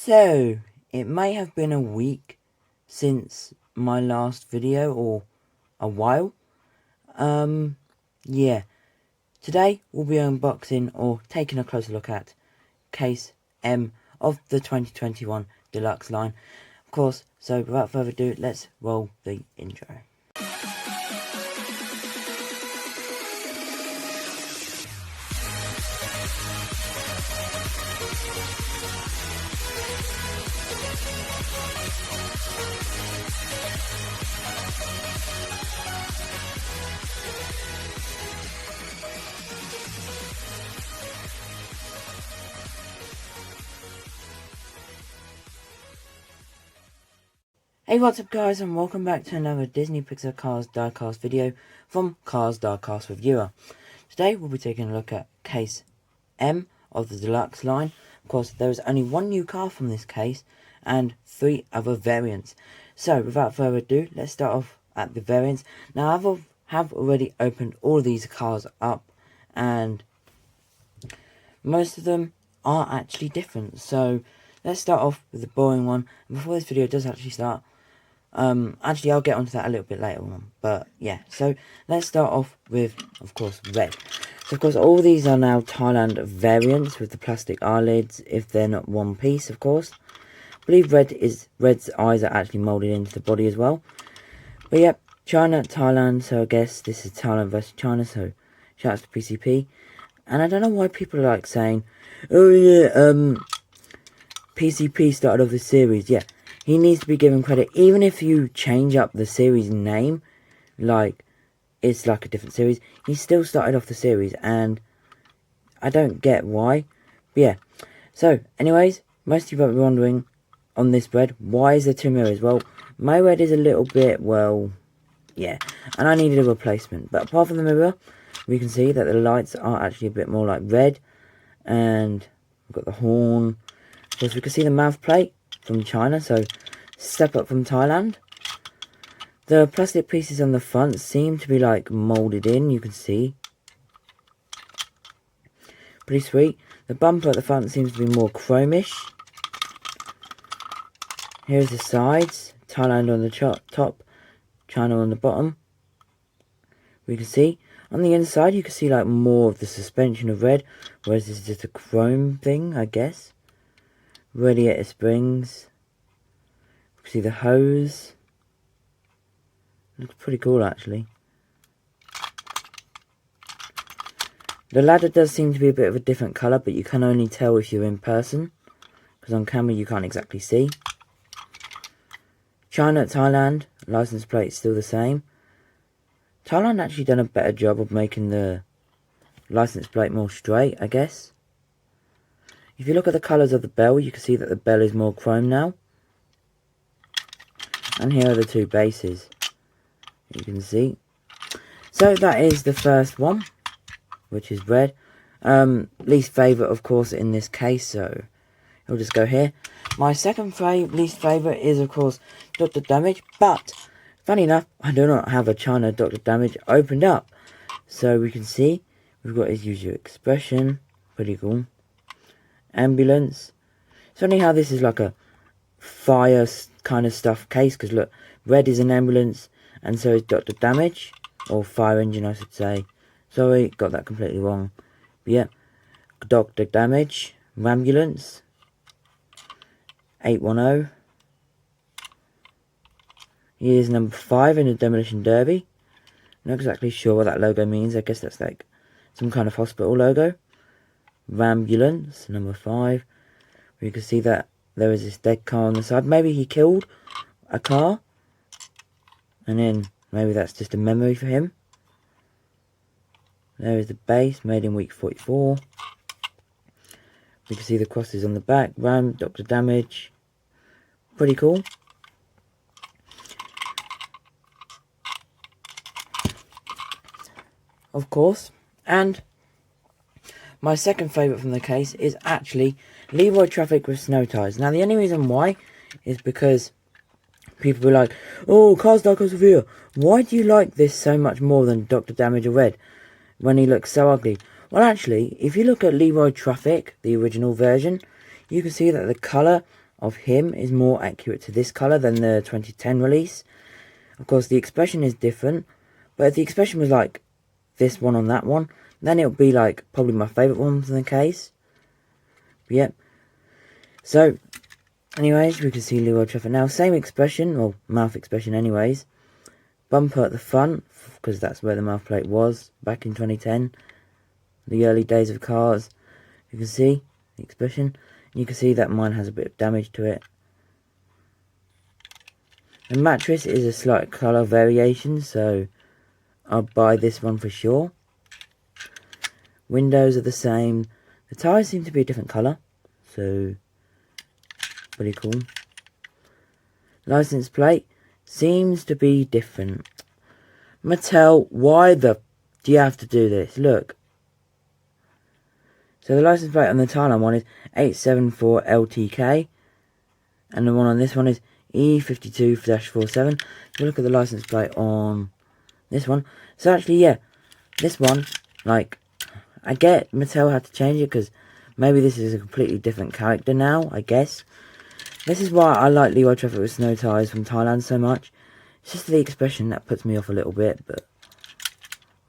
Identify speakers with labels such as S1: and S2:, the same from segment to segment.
S1: So, it may have been a week since my last video, or a while. Yeah. Today, we'll be unboxing, or taking a closer look at, Case M of the 2021 Deluxe line. Of course, so without further ado, let's roll the intro. Hey, what's up guys, and welcome back to another Disney Pixar Cars Diecast video from Cars Diecast Reviewer. Today we'll be taking a look at Case M of the Deluxe line. Of course, there is only one new car from this case and 3 other variants. So without further ado, let's start off at the variants. Now I have already opened all of these cars up, and most of them are actually different. So let's start off with the boring one. And before this video does actually start, actually I'll get onto that a little bit later on, but yeah, so let's start off with, of course, Red. So of course all these are now Thailand variants with the plastic eyelids, if they're not one piece, of course. I believe Red's eyes are actually moulded into the body as well. But yep, China, Thailand, so I guess this is Thailand versus China, so shout out to PCP. And I don't know why people are like saying, oh yeah, PCP started off the series. Yeah, he needs to be given credit. Even if you change up the series name, like it's like a different series, he still started off the series, and I don't get why. But yeah, so anyways, most of you might be wondering on this Red, why is there 2 mirrors? Well, my Red is a little bit, well, yeah, and I needed a replacement. But apart from the mirror, we can see that the lights are actually a bit more like red, and we've got the horn. Of course, we can see the mouth plate from China, so step up from Thailand. The plastic pieces on the front seem to be like moulded in, you can see. Pretty sweet. The bumper at the front seems to be more chromish. Here's the sides, Thailand on the top, China on the bottom. We can see on the inside, you can see like more of the suspension of Red, whereas this is just a chrome thing, I guess. Radiator springs. You can see the hose. Looks pretty cool actually. The ladder does seem to be a bit of a different colour, but you can only tell if you're in person, because on camera you can't exactly see. China, Thailand, license plate still the same. Thailand actually done a better job of making the license plate more straight, I guess. If you look at the colours of the bell, you can see that the bell is more chrome now. And here are the 2 bases, you can see. So that is the first one, which is Red. Least favourite, of course, in this case, so I'll just go here. My second least favourite is, of course, Dr. Damage, but funny enough, I do not have a China Dr. Damage opened up. So we can see, we've got his usual expression, pretty cool. Ambulance. It's funny how this is like a fire kind of stuff case, because look, Red is an ambulance, and so is Dr. Damage, or fire engine I should say. Sorry, got that completely wrong. But yeah, Dr. Damage, ambulance, 810. He is number 5 in the Demolition Derby. Not exactly sure what that logo means. I guess that's like some kind of hospital logo. Rambulance, number 5. You can see that there is this dead car on the side. Maybe he killed a car, and then maybe that's just a memory for him. There is the base, made in week 44. You can see the crosses on the back. Ram, Dr. Damage. Pretty cool. Of course. And my second favourite from the case is actually Leroy Traffic with snow tyres. Now the only reason why is because people were like, oh, Cars Diecast Reviewer, why do you like this so much more than Dr. Damage or Red when he looks so ugly? Well, actually, if you look at Leroy Traffic, the original version, you can see that the colour of him is more accurate to this colour than the 2010 release. Of course, the expression is different, but if the expression was like this one on that one, then it would be like probably my favourite one from the case. But yep. So, anyways, we can see Leroy traffic now. Same expression, or mouth expression anyways. Bumper at the front, because that's where the mouth plate was back in 2010. The early days of cars. You can see the expression. You can see that mine has a bit of damage to it. The mattress is a slight colour variation, so I'll buy this one for sure. Windows are the same. The tyres seem to be a different colour, so pretty cool. License plate seems to be different. Mattel, why the do you have to do this? Look. So the license plate on the Thailand one is 874LTK. And the one on this one is E52-47. If you look at the license plate on this one. So actually, yeah. This one, like, I get Mattel had to change it because maybe this is a completely different character now, I guess. This is why I like Leroy Traffic with snow tyres from Thailand so much. It's just the expression that puts me off a little bit, but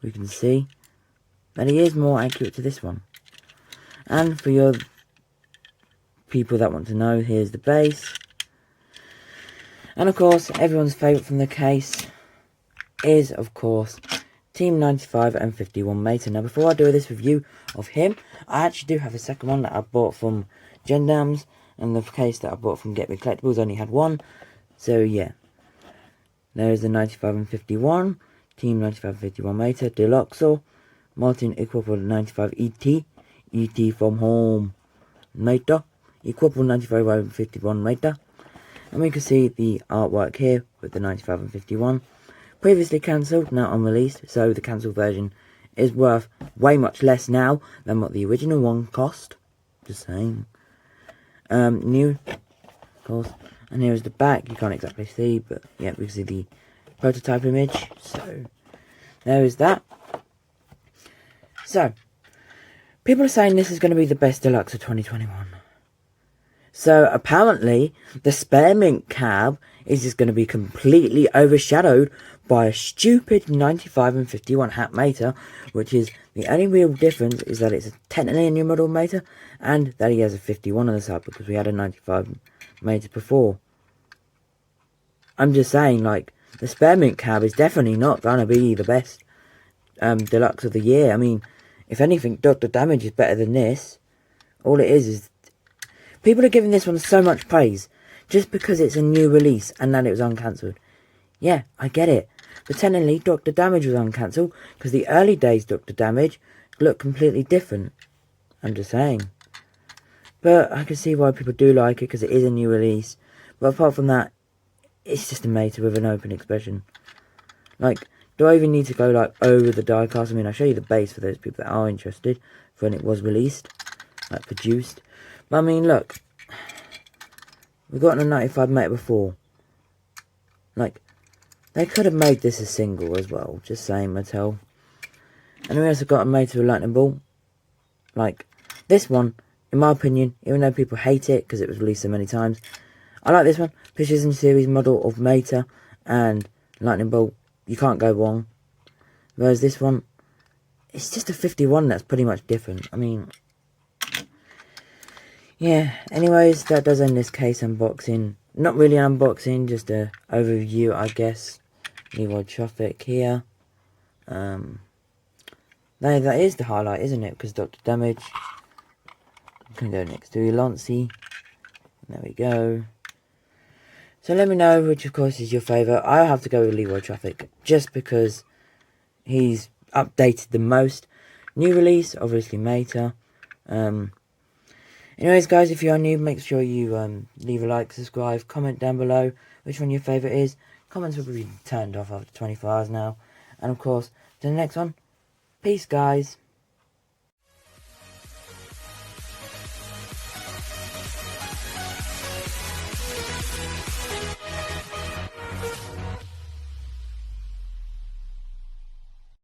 S1: we can see that he is more accurate to this one. And for your people that want to know, here's the base. And of course, everyone's favourite from the case is, of course, Team 95 and 51 Mater. Now, before I do this review of him, I actually do have a second one that I bought from Gendams. And the case that I bought from Getmecollectibles only had one. So, yeah. There's the 95 and 51. Team 95 and 51 Mater. Deluxe Martin Equipable 95 ET. ET from home. Mater. Equipable 95 and 51 Mater. And we can see the artwork here with the 95 and 51. Previously cancelled, now unreleased. So, the cancelled version is worth way much less now than what the original one cost. Just saying. New, of course, and here is the back. You can't exactly see, but yeah, we can see the prototype image. So there is that. So people are saying this is going to be the best deluxe of 2021. So apparently the spare mint cab is just going to be completely overshadowed by a stupid 95 and 51 hat Mater, which is the only real difference is that it's technically a new model Mater, and that he has a 51 on the side because we had a 95 Mater before. I'm just saying, like, the spare mint cab is definitely not going to be the best deluxe of the year. I mean, if anything, Dr. Damage is better than this. All it is people are giving this one so much praise just because it's a new release and that it was uncancelled. Yeah, I get it. But technically, Dr. Damage was uncancelled because the early days Dr. Damage looked completely different. I'm just saying. But I can see why people do like it because it is a new release. But apart from that, it's just a Mater with an open expression. Like, do I even need to go like over the diecast? I mean, I'll show you the base for those people that are interested for when it was released, like produced. But I mean, look, we've gotten a 95 Mater before. Like, they could have made this a single as well. Just saying, Mattel. And we also got a Mater with lightning bolt. Like, this one, in my opinion, even though people hate it because it was released so many times, I like this one. Precision Series model of Mater and lightning bolt. You can't go wrong. Whereas this one, it's just a 51 that's pretty much different. I mean, yeah. Anyways, that does end this case unboxing. Not really an unboxing, just a overview, I guess. Leroy Traffic here. That is the highlight, isn't it? Because Dr. Damage. I'm going to go next to Lizzie. There we go. So let me know which, of course, is your favourite. I have to go with Leroy Traffic just because he's updated the most. New release, obviously Mater. Anyways, guys, if you are new, make sure you leave a like, subscribe, comment down below which one your favourite is. Comments will be turned off after 24 hours now. And, of course, to the next one. Peace, guys.